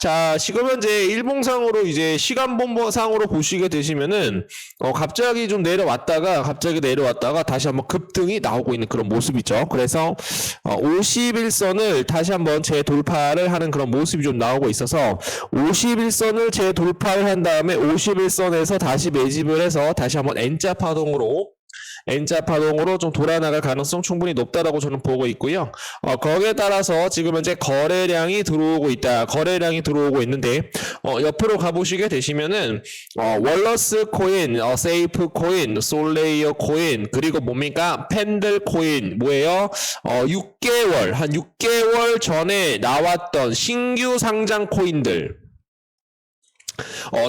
자, 지금 현재 일봉상으로 이제 시간봉상으로 보시게 되시면은 갑자기 좀 내려왔다가 다시 한번 급등이 나오고 있는 그런 모습이죠. 그래서 51선을 다시 한번 재돌파를 하는 그런 모습이 좀 나오고 있어서 51선을 재돌파를 한 다음에 51선에서 다시 매집을 해서 다시 한번 N자 파동으로 좀 돌아나갈 가능성 충분히 높다라고 저는 보고 있고요. 거기에 따라서 지금 현재 거래량이 들어오고 있는데 옆으로 가보시게 되시면은 월러스 코인, 세이프 코인, 솔레이어 코인, 그리고 뭡니까? 펜들 코인 뭐예요? 6개월 전에 나왔던 신규 상장 코인들,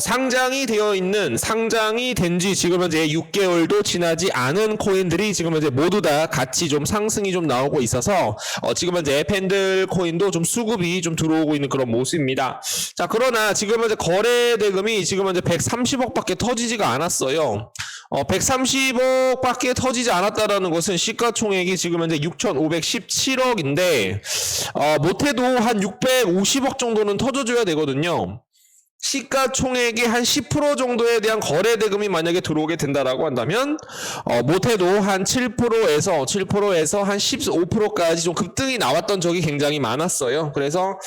상장이 된 지 지금 현재 6개월도 지나지 않은 코인들이 지금 현재 모두 다 같이 좀 상승이 좀 나오고 있어서 지금 현재 펜들 코인도 좀 수급이 좀 들어오고 있는 그런 모습입니다. 자, 그러나 지금 현재 거래 대금이 지금 현재 130억밖에 터지지가 않았어요. 130억밖에 터지지 않았다라는 것은 시가총액이 지금 현재 6,517억인데 못해도 한 650억 정도는 터져줘야 되거든요. 시가총액의 한 10% 정도에 대한 거래 대금이 만약에 들어오게 된다라고 한다면 못해도 한 7%에서 한 15%까지 좀 급등이 나왔던 적이 굉장히 많았어요. 그래서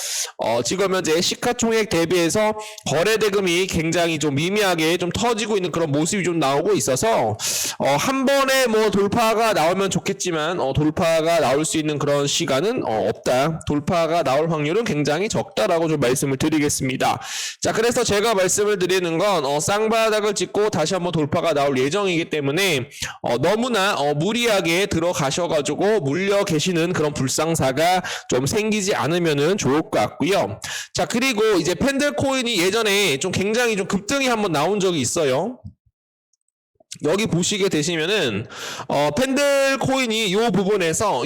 지금 현재 시가총액 대비해서 거래 대금이 굉장히 좀 미미하게 좀 터지고 있는 그런 모습이 좀 나오고 있어서 한 번에 뭐 돌파가 나오면 좋겠지만 돌파가 나올 수 있는 그런 시간은 없다. 돌파가 나올 확률은 굉장히 적다라고 좀 말씀을 드리겠습니다. 자, 그래서 제가 말씀을 드리는 건 쌍바닥을 찍고 다시 한번 돌파가 나올 예정이기 때문에 너무나 무리하게 들어가셔가지고 물려 계시는 그런 불상사가 좀 생기지 않으면은 좋을 것 같고요. 자, 그리고 이제 펜들 코인이 예전에 좀 굉장히 좀 급등이 한번 나온 적이 있어요. 여기 보시게 되시면은 펜들 코인이 요 부분에서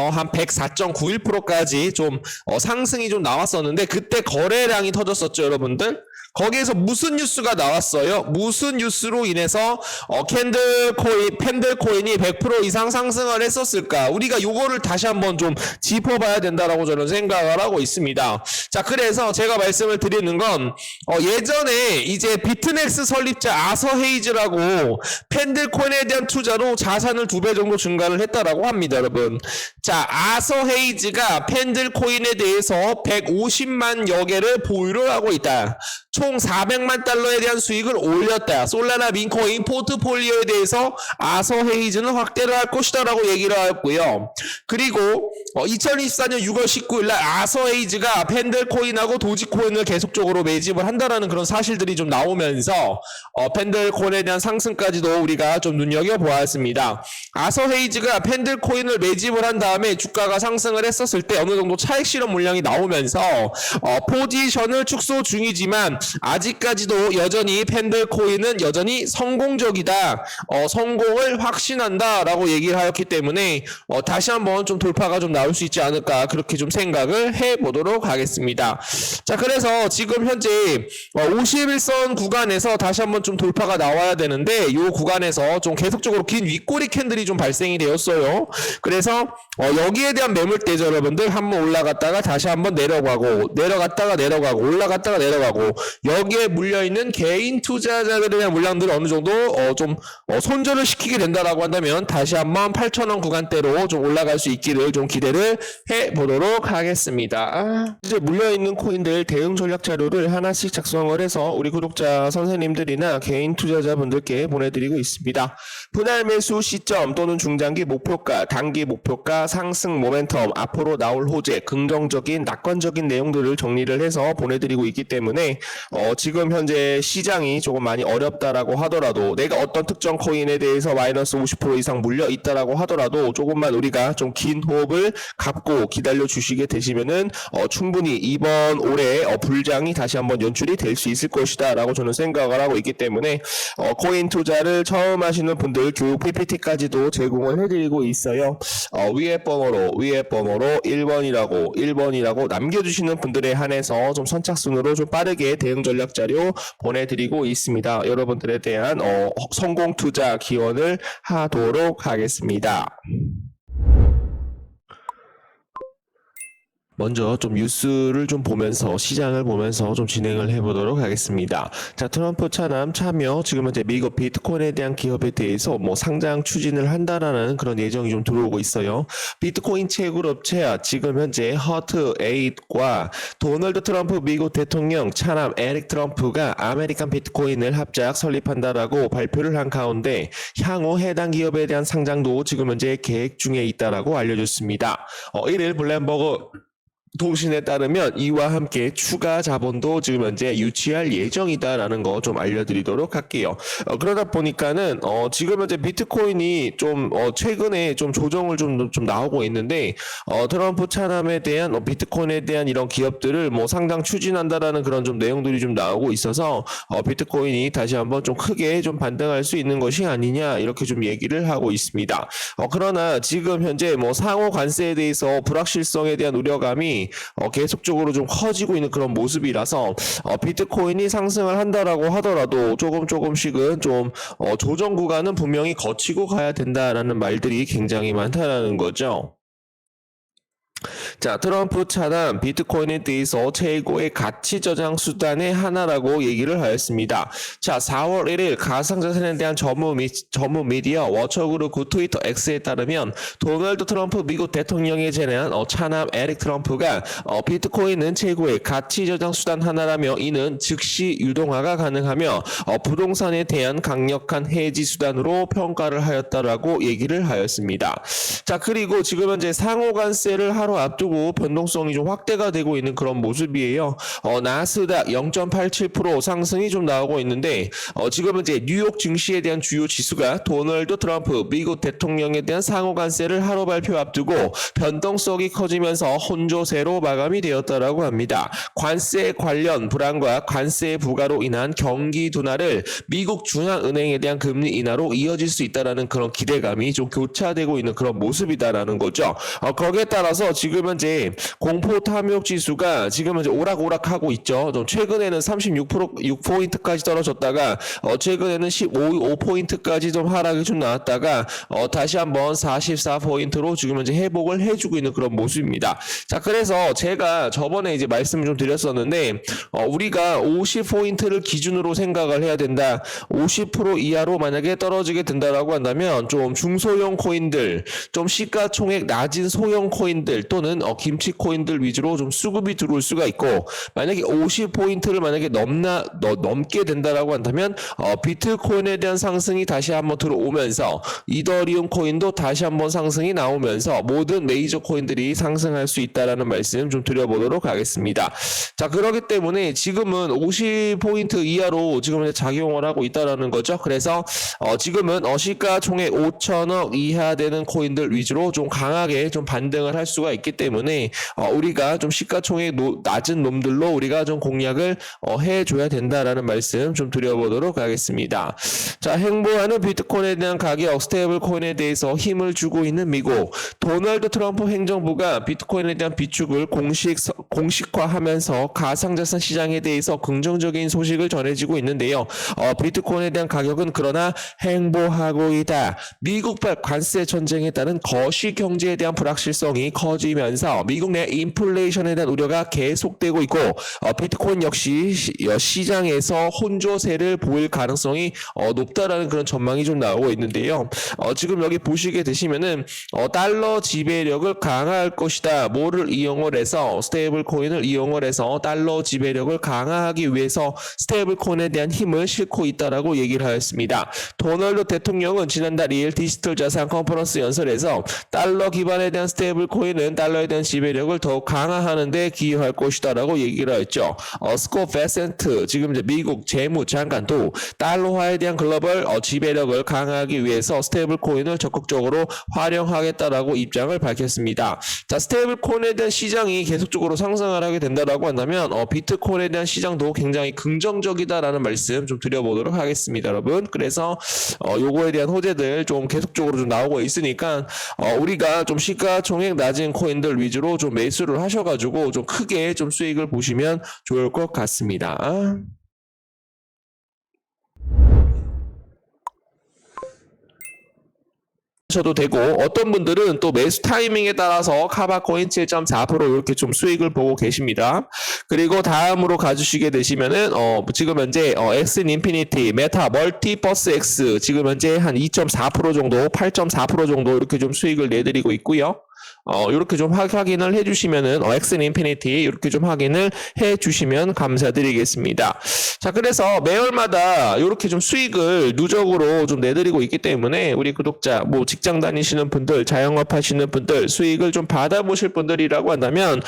한 104.91%까지 좀 상승이 좀 나왔었는데 그때 거래량이 터졌었죠, 여러분들. 거기에서 무슨 뉴스가 나왔어요? 무슨 뉴스로 인해서 펜들 코인이 100% 이상 상승을 했었을까? 우리가 요거를 다시 한번 좀 짚어봐야 된다라고 저는 생각을 하고 있습니다. 자, 그래서 제가 말씀을 드리는 건 예전에 이제 비트넥스 설립자 아서 헤이즈라고 펜들 코인에 대한 투자로 자산을 2배 정도 증가를 했다라고 합니다, 여러분. 자, 아서 헤이즈가 펜들 코인에 대해서 150만여 개를 보유를 하고 있다. 총 400만 달러에 대한 수익을 올렸다. 솔라나 민코인 포트폴리오에 대해서 아서 헤이즈는 확대를 할 것이다 라고 얘기를 하였고요. 그리고 2024년 6월 19일 날 아서 헤이즈가 펜들 코인하고 도지코인을 계속적으로 매집을 한다라는 그런 사실들이 좀 나오면서 펜들 코인에 대한 상승까지도 우리가 좀 눈여겨보았습니다. 아서 헤이즈가 펜들 코인을 매집을 한 다음에 주가가 상승을 했었을 때 어느 정도 차익 실현 물량이 나오면서 포지션을 축소 중이지만 아직까지도 여전히 펜들 코인은 여전히 성공적이다. 성공을 확신한다라고 얘기를 하였기 때문에 다시 한번 좀 돌파가 좀 나올 수 있지 않을까 그렇게 좀 생각을 해보도록 하겠습니다. 자, 그래서 지금 현재 51선 구간에서 다시 한번 좀 돌파가 나와야 되는데 이 구간에서 좀 계속적으로 긴 윗꼬리 캔들이 좀 발생이 되었어요. 그래서 여기에 대한 매물대죠, 여러분들. 한번 올라갔다가 다시 한번 내려가고 올라갔다가 내려가고 여기에 물려있는 개인 투자자들에 대한 물량들을 어느 정도 좀 손절을 시키게 된다라고 한다면 다시 한번 8,000원 구간대로 좀 올라갈 수 있기를 좀 기대를 해보도록 하겠습니다. 이제 물려있는 코인들 대응 전략 자료를 하나씩 작성을 해서 우리 구독자 선생님들이나 개인 투자자분들께 보내드리고 있습니다. 분할 매수 시점 또는 중장기 목표가, 단기 목표가, 상승 모멘텀, 앞으로 나올 호재, 긍정적인 낙관적인 내용들을 정리를 해서 보내드리고 있기 때문에 지금 현재 시장이 조금 많이 어렵다라고 하더라도 내가 어떤 특정 코인에 대해서 마이너스 50% 이상 물려 있다라고 하더라도 조금만 우리가 좀 긴 호흡을 갖고 기다려 주시게 되시면은 충분히 이번 올해 불장이 다시 한번 연출이 될 수 있을 것이다 라고 저는 생각을 하고 있기 때문에 코인 투자를 처음 하시는 분들 교육 PPT까지도 제공을 해드리고 있어요. 위에 번호로 1번이라고 남겨주시는 분들에 한해서 좀 선착순으로 좀 빠르게 대응 전략 자료 보내드리고 있습니다. 여러분들에 대한 성공 투자 기원을 하도록 하겠습니다. 먼저 좀 뉴스를 좀 보면서 시장을 보면서 좀 진행을 해보도록 하겠습니다. 자, 트럼프 차남 참여 지금 현재 미국 비트코인에 대한 기업에 대해서 뭐 상장 추진을 한다라는 그런 예정이 좀 들어오고 있어요. 비트코인 채굴 업체야 지금 현재 허트 에잇과 도널드 트럼프 미국 대통령 차남 에릭 트럼프가 아메리칸 비트코인을 합작 설립한다라고 발표를 한 가운데 향후 해당 기업에 대한 상장도 지금 현재 계획 중에 있다라고 알려졌습니다. 1일 블룸버그 통신에 따르면 이와 함께 추가 자본도 지금 현재 유치할 예정이다라는 거 좀 알려드리도록 할게요. 그러다 보니까는 지금 현재 비트코인이 좀 최근에 좀 조정을 좀 나오고 있는데 트럼프 차남에 대한 비트코인에 대한 이런 기업들을 뭐 상당 추진한다라는 그런 좀 내용들이 좀 나오고 있어서 비트코인이 다시 한번 좀 크게 좀 반등할 수 있는 것이 아니냐 이렇게 좀 얘기를 하고 있습니다. 그러나 지금 현재 뭐 상호 관세에 대해서 불확실성에 대한 우려감이 계속적으로 좀 커지고 있는 그런 모습이라서 비트코인이 상승을 한다라고 하더라도 조금씩은 좀 조정 구간은 분명히 거치고 가야 된다라는 말들이 굉장히 많다라는 거죠. 자, 트럼프 차남 비트코인에 대해서 최고의 가치 저장 수단의 하나라고 얘기를 하였습니다. 자, 4월 1일 가상자산에 대한 전문 미디어 워처그룹 트위터 X에 따르면 도널드 트럼프 미국 대통령에 제내한 차남 에릭 트럼프가 비트코인은 최고의 가치 저장 수단 하나라며 이는 즉시 유동화가 가능하며 부동산에 대한 강력한 해지 수단으로 평가를 하였다라고 얘기를 하였습니다. 자, 그리고 지금 현재 상호관세를 하루 앞두고 변동성이 좀 확대가 되고 있는 그런 모습이에요. 나스닥 0.87% 상승이 좀 나오고 있는데 지금 현재 뉴욕 증시에 대한 주요 지수가 도널드 트럼프 미국 대통령에 대한 상호관세를 하루 발표 앞두고 변동성이 커지면서 혼조세로 마감이 되었다라고 합니다. 관세 관련 불안과 관세 부과로 인한 경기 둔화를 미국 중앙은행에 대한 금리 인하로 이어질 수 있다라는 그런 기대감이 좀 교차되고 있는 그런 모습이다라는 거죠. 거기에 따라서 지금 현재 공포 탐욕 지수가 지금 현재 오락오락하고 있죠. 좀 최근에는 36%포인트까지 떨어졌다가 최근에는 15포인트까지 좀 하락이 좀 나왔다가 다시 한번 44포인트로 지금 현재 회복을 해주고 있는 그런 모습입니다. 자, 그래서 제가 저번에 이제 말씀을 좀 드렸었는데 우리가 50포인트를 기준으로 생각을 해야 된다. 50% 이하로 만약에 떨어지게 된다라고 한다면 좀 중소형 코인들, 좀 시가총액 낮은 소형 코인들 또는 김치 코인들 위주로 좀 수급이 들어올 수가 있고 만약에 50포인트를 만약에 넘게 된다라고 한다면 비트코인에 대한 상승이 다시 한번 들어오면서 이더리움 코인도 다시 한번 상승이 나오면서 모든 메이저 코인들이 상승할 수 있다라는 말씀 좀 드려보도록 하겠습니다. 자, 그렇기 때문에 지금은 50포인트 이하로 지금 작용을 하고 있다라는 거죠. 그래서 지금은 시가총액 5천억 이하 되는 코인들 위주로 좀 강하게 좀 반등을 할 수가 있기 때문에 우리가 좀 시가총액 낮은 놈들로 우리가 좀 공략을 해줘야 된다라는 말씀 좀 드려보도록 하겠습니다. 자, 행보하는 비트코인에 대한 가격 스테이블 코인에 대해서 힘을 주고 있는 미국 도널드 트럼프 행정부가 비트코인에 대한 비축을 공식화하면서 가상자산 시장에 대해서 긍정적인 소식을 전해지고 있는데요. 비트코인에 대한 가격은 그러나 행보하고 있다. 미국발 관세 전쟁에 따른 거시 경제에 대한 불확실성이 커지면서 미국 내 인플레이션에 대한 우려가 계속되고 있고 비트코인 역시 시장에서 혼조세를 보일 가능성이 높다라는 그런 전망이 좀 나오고 있는데요. 지금 여기 보시게 되시면은 달러 지배력을 강화할 것이다. 뭐를 이용을 해서 스테이블 코인을 이용을 해서 달러 지배력을 강화하기 위해서 스테이블 코인에 대한 힘을 싣고 있다라고 얘기를 하였습니다. 도널드 대통령은 지난달 2일 디지털 자산 컨퍼런스 연설에서 달러 기반에 대한 스테이블 코인은 달러에 대한 지배력을 더욱 강화하는 데 기여할 것이다라고 얘기를 했죠. 스콧 베센트 지금 이제 미국 재무장관도 달러화에 대한 글로벌 지배력을 강화하기 위해서 스테이블 코인을 적극적으로 활용하겠다라고 입장을 밝혔습니다. 자, 스테이블 코인에 대한 시장이 계속적으로 상승을 하게 된다라고 한다면 비트코인에 대한 시장도 굉장히 긍정적이다라는 말씀 좀 드려보도록 하겠습니다, 여러분. 그래서 요거에 대한 호재들 좀 계속적으로 좀 나오고 있으니까 우리가 좀 시가총액 낮은 코인들 위주로 좀 매수를 하셔가지고 좀 크게 좀 수익을 보시면 좋을 것 같습니다. 남겨주셔도 되고 어떤 분들은 또 매수 타이밍에 따라서 카바코인 7.4% 이렇게 좀 수익을 보고 계십니다. 그리고 다음으로 가주시게 되시면은 지금 현재 엑슨 인피니티, 메타, 멀티버스 X 지금 현재 한 2.4% 정도, 8.4% 정도 이렇게 좀 수익을 내드리고 있고요. 이렇게 좀 확인을 해주시면은 엑슨 인피니티 이렇게 좀 확인을 해주시면 감사드리겠습니다. 자, 그래서 매월마다 이렇게 좀 수익을 누적으로 좀 내드리고 있기 때문에 우리 구독자, 뭐 직장 다니시는 분들, 자영업 하시는 분들, 수익을 좀 받아보실 분들이라고 한다면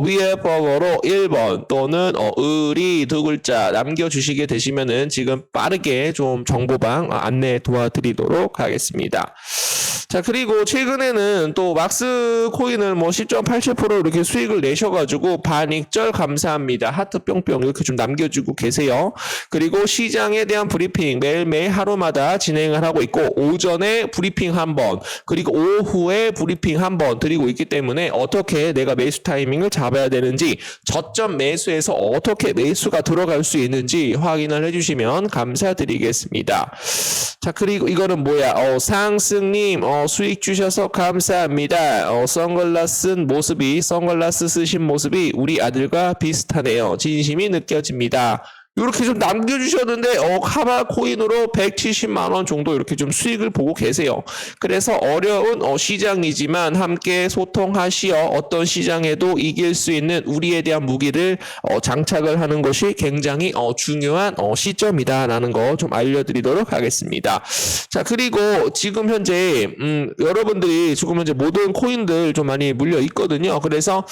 위에 번호로 1번 또는 의리 두 글자 남겨주시게 되시면은 지금 빠르게 좀 정보방 안내 도와드리도록 하겠습니다. 자, 그리고 최근에는 또 막스 코인을 뭐 10.87% 이렇게 수익을 내셔가지고 반익절 감사합니다. 하트 뿅뿅 이렇게 좀 남겨주고 계세요. 그리고 시장에 대한 브리핑 매일매일 하루마다 진행을 하고 있고 오전에 브리핑 한 번, 그리고 오후에 브리핑 한 번 드리고 있기 때문에 어떻게 내가 매수 타이밍을 잡아야 되는지, 저점 매수에서 어떻게 매수가 들어갈 수 있는지 확인을 해주시면 감사드리겠습니다. 자, 그리고 이거는 뭐야? 상승님 수익 주셔서 감사합니다. 선글라스 쓰신 모습이 우리 아들과 비슷하네요. 진심이 느껴집니다. 이렇게 좀 남겨주셨는데 카바 코인으로 170만 원 정도 이렇게 좀 수익을 보고 계세요. 그래서 어려운 시장이지만 함께 소통하시어 어떤 시장에도 이길 수 있는 우리에 대한 무기를 장착을 하는 것이 굉장히 중요한 시점이다라는 거 좀 알려드리도록 하겠습니다. 자, 그리고 지금 현재 여러분들이 지금 현재 모든 코인들 좀 많이 물려 있거든요. 그래서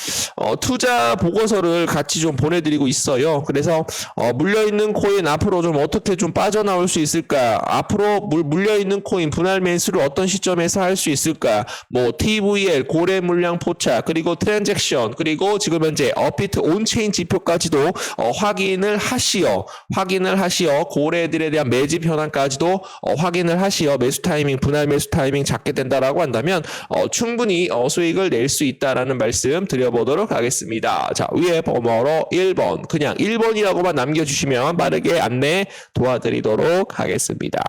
투자 보고서를 같이 좀 보내드리고 있어요. 그래서 물려있는 코인 앞으로 좀 어떻게 좀 빠져나올 수 있을까? 앞으로 물려있는 코인 분할 매수를 어떤 시점에서 할 수 있을까? 뭐 TVL, 고래 물량 포착, 그리고 트랜잭션, 그리고 지금 현재 업비트 온체인 지표까지도 확인을 하시어 고래들에 대한 매집 현황까지도 확인을 하시어 매수 타이밍, 분할 매수 타이밍 잡게 된다라고 한다면 충분히 수익을 낼 수 있다라는 말씀 드려보도록 하겠습니다. 자, 위에 번호로 1번, 그냥 1번이라고만 남겨주시면 빠르게 안내 도와드리도록 하겠습니다.